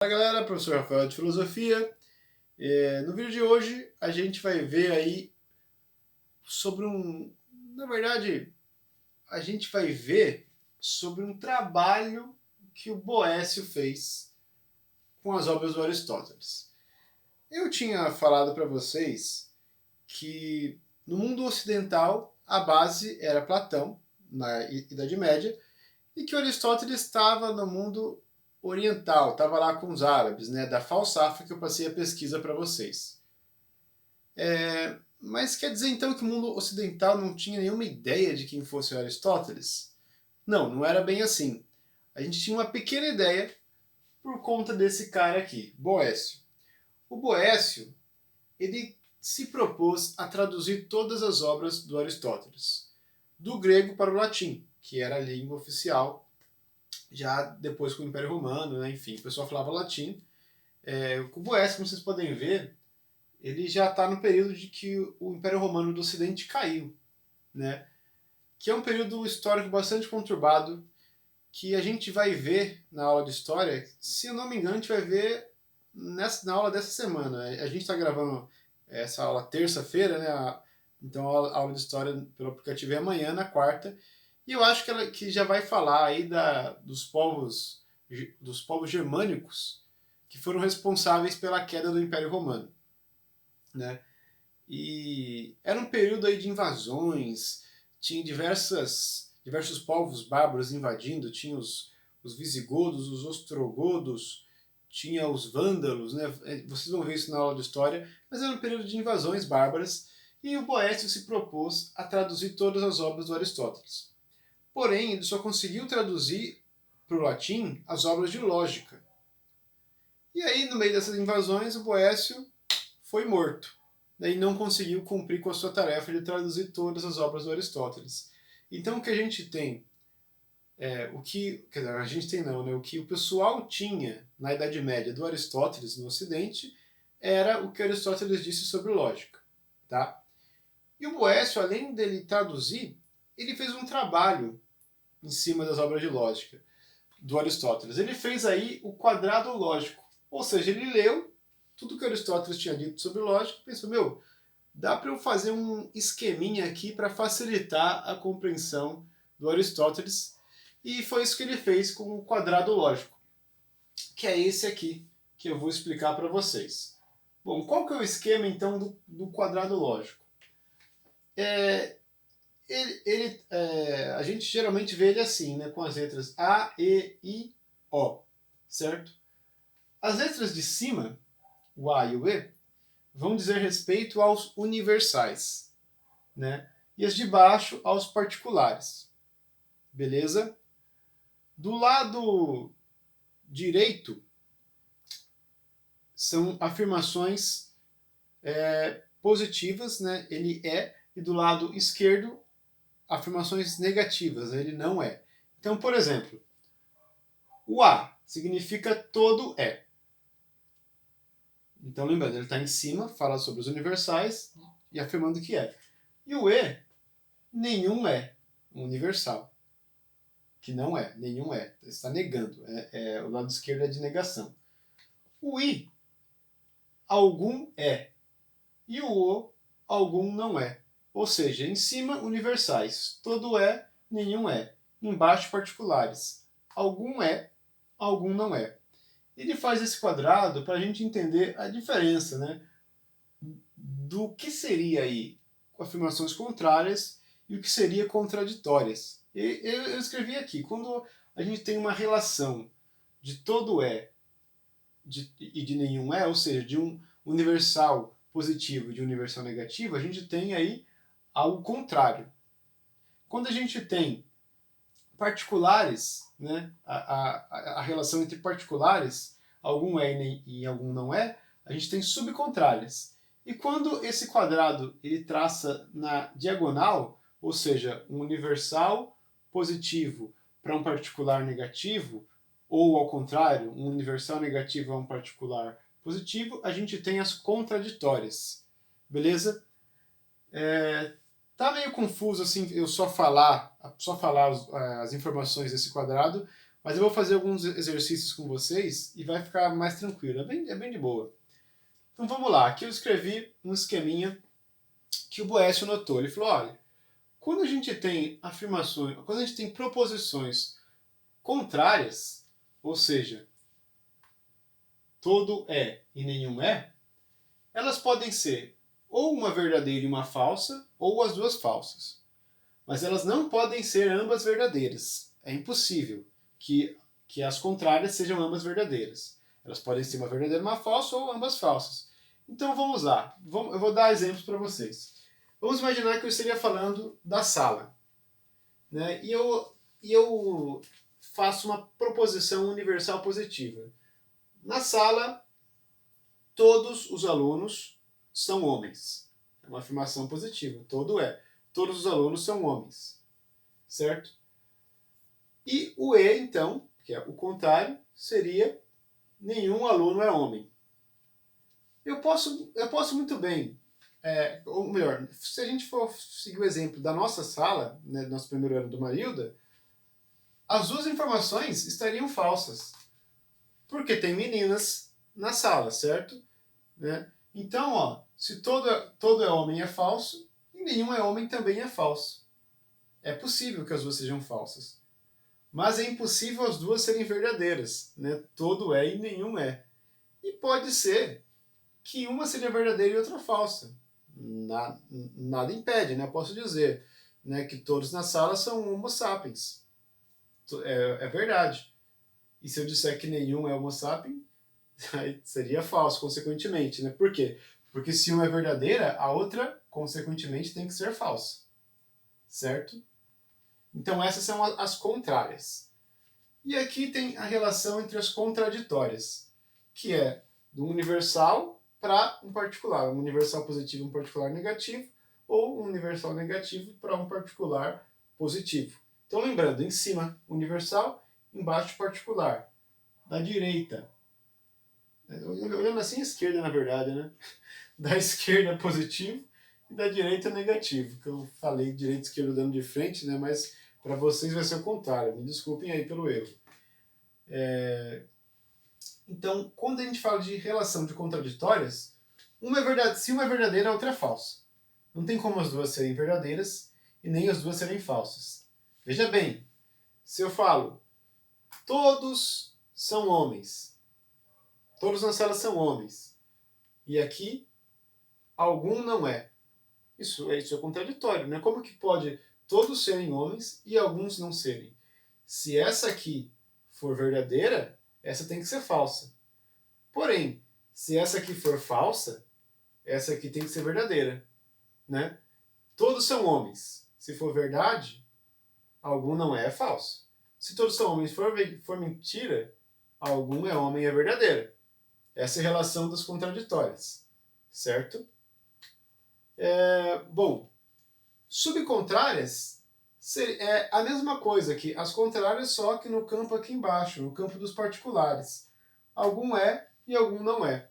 Fala galera, professor Rafael de Filosofia. No vídeo de hoje a gente vai ver aí sobre Na verdade, a gente vai ver sobre um trabalho que o Boécio fez com as obras do Aristóteles. Eu tinha falado para vocês que no mundo ocidental a base era Platão, na Idade Média, e que Aristóteles estava no mundo oriental, estava lá com os árabes, né, da Falsafa que eu passei a pesquisa para vocês. Mas quer dizer então que o mundo ocidental não tinha nenhuma ideia de quem fosse o Aristóteles? Não, não era bem assim. A gente tinha uma pequena ideia por conta desse cara aqui, Boécio. O Boécio, ele se propôs a traduzir todas as obras do Aristóteles, do grego para o latim, que era a língua oficial já depois com o Império Romano, né? Enfim, o pessoal falava latim. O Boécio, como vocês podem ver, ele já está no período de que o Império Romano do Ocidente caiu, né? Que é um período histórico bastante conturbado, que a gente vai ver na aula de história. Se eu não me engano, a gente vai ver na aula dessa semana. A gente está gravando essa aula terça-feira, né? Então a aula de história pelo aplicativo é amanhã, na quarta. E eu acho que já vai falar aí dos povos germânicos que foram responsáveis pela queda do Império Romano, né? E era um período aí de invasões, tinha diversos povos bárbaros invadindo, tinha os visigodos, os ostrogodos, tinha os vândalos, né? Vocês vão ver isso na aula de história, mas era um período de invasões bárbaras e o Boécio se propôs a traduzir todas as obras do Aristóteles. Porém, ele só conseguiu traduzir para o latim as obras de lógica. E aí, no meio dessas invasões, o Boécio foi morto. Daí não conseguiu cumprir com a sua tarefa de traduzir todas as obras do Aristóteles. Então o que a gente tem, a gente tem não, né? O que o pessoal tinha na Idade Média do Aristóteles no Ocidente era o que Aristóteles disse sobre lógica, tá? E o Boécio, além dele traduzir, ele fez um trabalho em cima das obras de lógica do Aristóteles. Ele fez aí o quadrado lógico, ou seja, ele leu tudo que Aristóteles tinha dito sobre lógica e pensou, dá para eu fazer um esqueminha aqui para facilitar a compreensão do Aristóteles, e foi isso que ele fez com o quadrado lógico, que é esse aqui que eu vou explicar para vocês. Bom, qual que é o esquema então do quadrado lógico? A gente geralmente vê ele assim, né, com as letras A, E, I, O, certo? As letras de cima, o A e o E, vão dizer respeito aos universais, né? E as de baixo aos particulares. Beleza? Do lado direito são afirmações positivas, né? Ele é, e do lado esquerdo afirmações negativas, ele não é. Então, por exemplo, o A significa todo é. Então, lembrando, ele está em cima, fala sobre os universais e afirmando que é. E o E, nenhum é universal. Que não é, nenhum é. Está negando. O lado esquerdo é de negação. O I, algum é. E o, algum não é. Ou seja, em cima, universais. Todo é, nenhum é. Embaixo, particulares. Algum é, algum não é. Ele faz esse quadrado para a gente entender a diferença, né, do que seria aí afirmações contrárias e o que seria contraditórias. E eu escrevi aqui, quando a gente tem uma relação de todo é e de nenhum é, ou seja, de um universal positivo e de um universal negativo, a gente tem aí algo contrário. Quando a gente tem particulares, né, a relação entre particulares, algum é e algum não é, a gente tem subcontrárias. E quando esse quadrado ele traça na diagonal, ou seja, um universal positivo para um particular negativo, ou ao contrário, um universal negativo a um particular positivo, a gente tem as contraditórias. Beleza? Tá meio confuso assim eu só falar as informações desse quadrado, Mas eu vou fazer alguns exercícios com vocês e vai ficar mais tranquilo. É bem de boa. Então vamos lá. Aqui eu escrevi um esqueminha que o Boécio notou. Ele falou, olha, quando a gente tem afirmações, quando a gente tem proposições contrárias, ou seja, todo é e nenhum é, elas podem ser ou uma verdadeira e uma falsa, ou as duas falsas. Mas elas não podem ser ambas verdadeiras. É impossível que as contrárias sejam ambas verdadeiras. Elas podem ser uma verdadeira e uma falsa, ou ambas falsas. Então vamos lá. Eu vou dar exemplos para vocês. Vamos imaginar que eu estaria falando da sala, né? E eu faço uma proposição universal positiva. Na sala, todos os alunos são homens. É uma afirmação positiva. Todos os alunos são homens. Certo? E o E, então, que é o contrário, seria nenhum aluno é homem. Eu posso muito bem, ou melhor, se a gente for seguir o exemplo da nossa sala, né, do nosso primeiro ano do Marilda, as duas informações estariam falsas. Porque tem meninas na sala, certo? Né? Então, ó, se todo é homem é falso, e nenhum é homem também é falso. É possível que as duas sejam falsas. Mas é impossível as duas serem verdadeiras. Né? Todo é e nenhum é. E pode ser que uma seja verdadeira e outra falsa. Nada impede, né? Eu posso dizer, né, que todos na sala são homo sapiens. É verdade. E se eu disser que nenhum é homo sapiens, aí seria falso, consequentemente. Né? Por quê? Porque se uma é verdadeira, a outra, consequentemente, tem que ser falsa. Certo? Então essas são as contrárias. E aqui tem a relação entre as contraditórias, que é do universal para um particular. Um universal positivo e um particular negativo, ou um universal negativo para um particular positivo. Então lembrando, em cima universal, embaixo particular. Da direita, olhando assim, a esquerda na verdade, né? Da esquerda positivo e da direita negativo. Que eu falei direita e esquerda dando de frente, né? Mas para vocês vai ser o contrário. Me desculpem aí pelo erro. Então, quando a gente fala de relação de contraditórias, se uma é verdadeira, a outra é falsa. Não tem como as duas serem verdadeiras e nem as duas serem falsas. Veja bem, se eu falo todos são homens, todos na sala são homens, e aqui algum não é. Isso é contraditório, né? Como que pode todos serem homens e alguns não serem? Se essa aqui for verdadeira, essa tem que ser falsa. Porém, se essa aqui for falsa, essa aqui tem que ser verdadeira. Né? Todos são homens. Se for verdade, algum não é falso. Se todos são homens for mentira, algum é homem e é verdadeira. Essa é a relação das contraditórias. Certo? Bom, subcontrárias é a mesma coisa que as contrárias, só que no campo aqui embaixo, no campo dos particulares. Algum é e algum não é.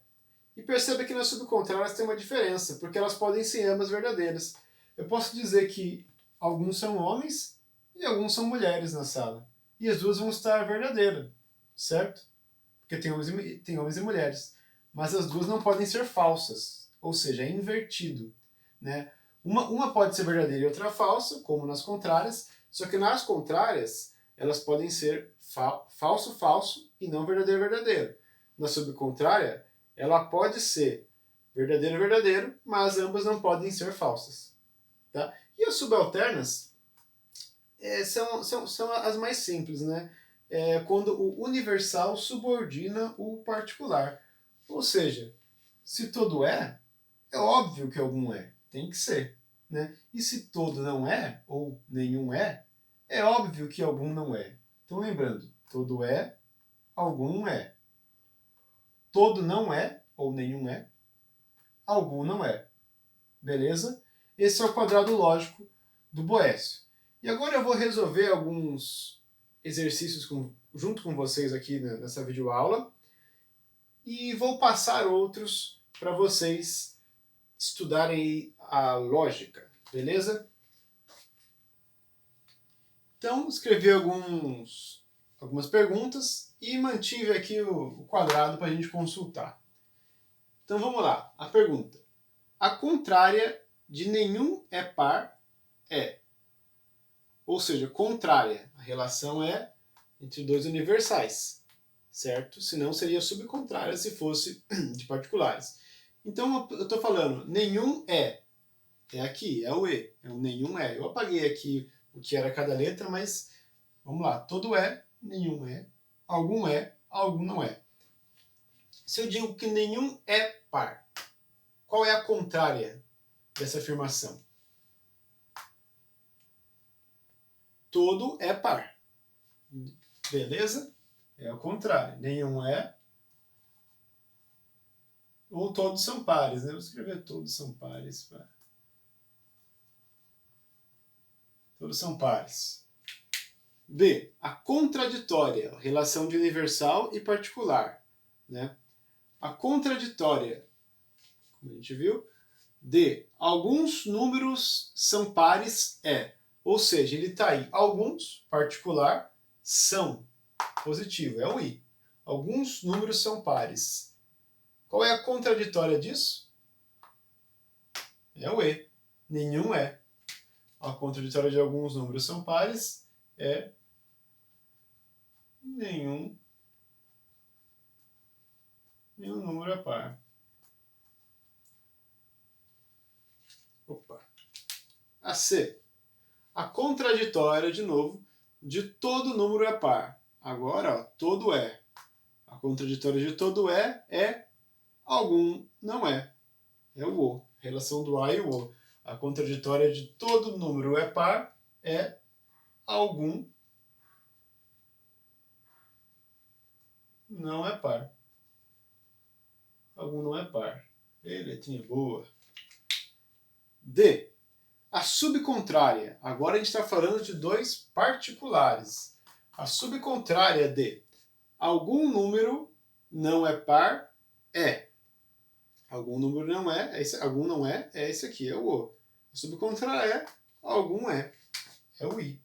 E perceba que nas subcontrárias tem uma diferença, porque elas podem ser ambas verdadeiras. Eu posso dizer que alguns são homens e alguns são mulheres na sala. E as duas vão estar verdadeiras, certo? Porque tem homens e mulheres. Mas as duas não podem ser falsas, ou seja, é invertido. Né? Uma pode ser verdadeira e outra falsa, como nas contrárias, só que nas contrárias elas podem ser falso, falso e não verdadeiro, verdadeiro. Na subcontrária, ela pode ser verdadeiro, verdadeiro, mas ambas não podem ser falsas. Tá? E as subalternas são as mais simples, né? Quando o universal subordina o particular. Ou seja, se todo é óbvio que algum é, tem que ser. Né? E se todo não é, ou nenhum é óbvio que algum não é. Então lembrando, todo é, algum é. Todo não é, ou nenhum é, algum não é. Beleza? Esse é o quadrado lógico do Boécio. E agora eu vou resolver alguns exercícios junto com vocês aqui nessa videoaula e vou passar outros para vocês estudarem a lógica, beleza? Então, escrevi alguns algumas perguntas e mantive aqui o quadrado para a gente consultar. Então vamos lá, a pergunta. A contrária de nenhum é par é, ou seja, contrária, a relação é entre dois universais, certo? Senão seria subcontrária se fosse de particulares. Então eu estou falando, nenhum é aqui, é o E, é o nenhum é. Eu apaguei aqui o que era cada letra, mas vamos lá, todo é, nenhum é, algum não é. Se eu digo que nenhum é par, qual é a contrária dessa afirmação? Todo é par. Beleza? É o contrário. Nenhum é. Ou todos são pares, né? Vou escrever todos são pares. Todos são pares. B. A contraditória, relação de universal e particular. Né? A contraditória, como a gente viu. D. Alguns números são pares é. Ou seja, ele está aí. Alguns, particular, são. Positivo, é o I. Alguns números são pares. Qual é a contraditória disso? É o E. Nenhum é. A contraditória de alguns números são pares é nenhum número é par. Opa. A C. A contraditória, de novo, de todo número é par. Agora, ó, todo é. A contraditória de todo é algum não é. É o O. Relação do A e o O. A contraditória de todo número é par é algum não é par. Algum não é par. E letrinha boa. D. A subcontrária. Agora a gente está falando de dois particulares. A subcontrária de algum número não é par é. Algum número não é, algum não é esse aqui, é o O. A subcontrária é algum é. É o I.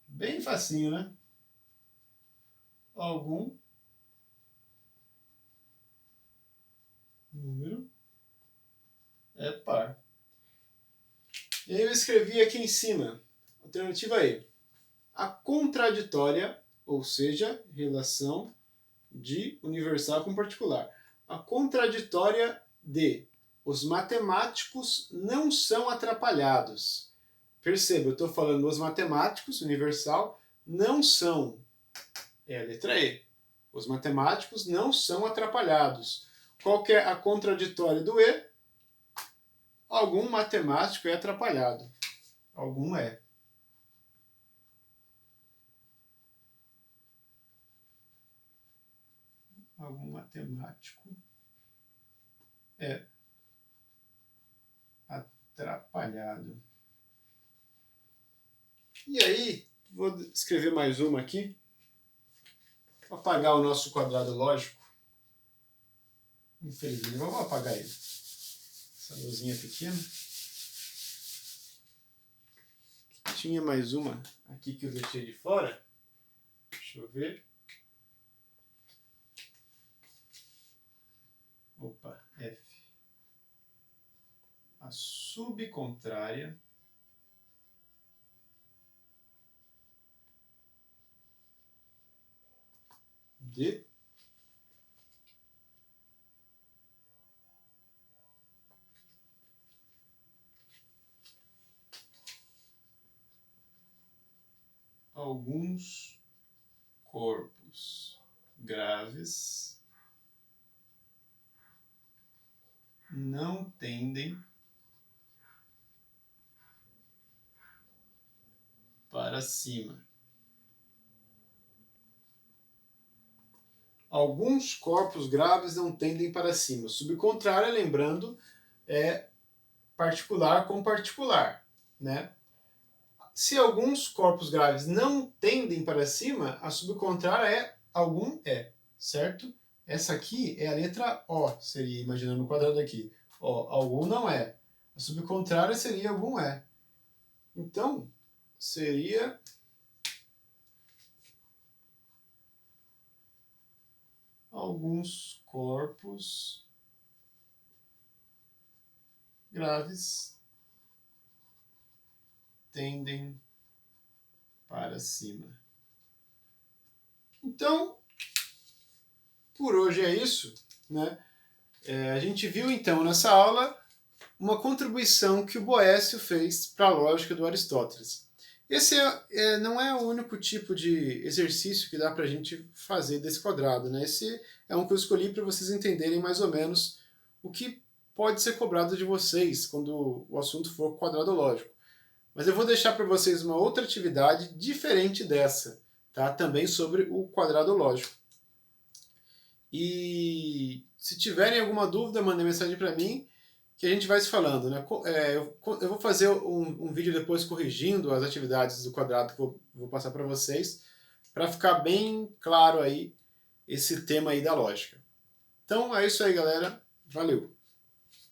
Bem facinho, né? Algum número é par. E aí eu escrevi aqui em cima, alternativa E. A contraditória, ou seja, relação de universal com particular. A contraditória de os matemáticos não são atrapalhados. Perceba, eu estou falando os matemáticos, universal, não são. É a letra E. Os matemáticos não são atrapalhados. Qual que é a contraditória do E? Algum matemático é atrapalhado. Algum é. Algum matemático é atrapalhado. E aí, vou escrever mais uma aqui. Vou apagar o nosso quadrado lógico. Infelizmente, vamos apagar ele. Essa luzinha pequena. Tinha mais uma aqui que eu deixei de fora. Deixa eu ver. Opa, F. A subcontrária de alguns corpos graves não tendem para cima. Alguns corpos graves não tendem para cima. Subcontrária, lembrando, é particular com particular, né? Se alguns corpos graves não tendem para cima, a subcontrária é algum é, certo? Essa aqui é a letra O, seria, imaginando o quadrado aqui. Ó, algum não é. A subcontrária seria algum é. Então, seria alguns corpos graves tendem para cima. Então, por hoje é isso, né? A gente viu então nessa aula uma contribuição que o Boécio fez para a lógica do Aristóteles. Esse não é o único tipo de exercício que dá para a gente fazer desse quadrado, né? Esse é um que eu escolhi para vocês entenderem mais ou menos o que pode ser cobrado de vocês quando o assunto for quadrado lógico. Mas eu vou deixar para vocês uma outra atividade diferente dessa, tá? Também sobre o quadrado lógico. E se tiverem alguma dúvida, mandem mensagem para mim, que a gente vai se falando, né? Eu vou fazer um vídeo depois corrigindo as atividades do quadrado que eu vou passar para vocês, para ficar bem claro aí esse tema aí da lógica. Então é isso aí, galera. Valeu!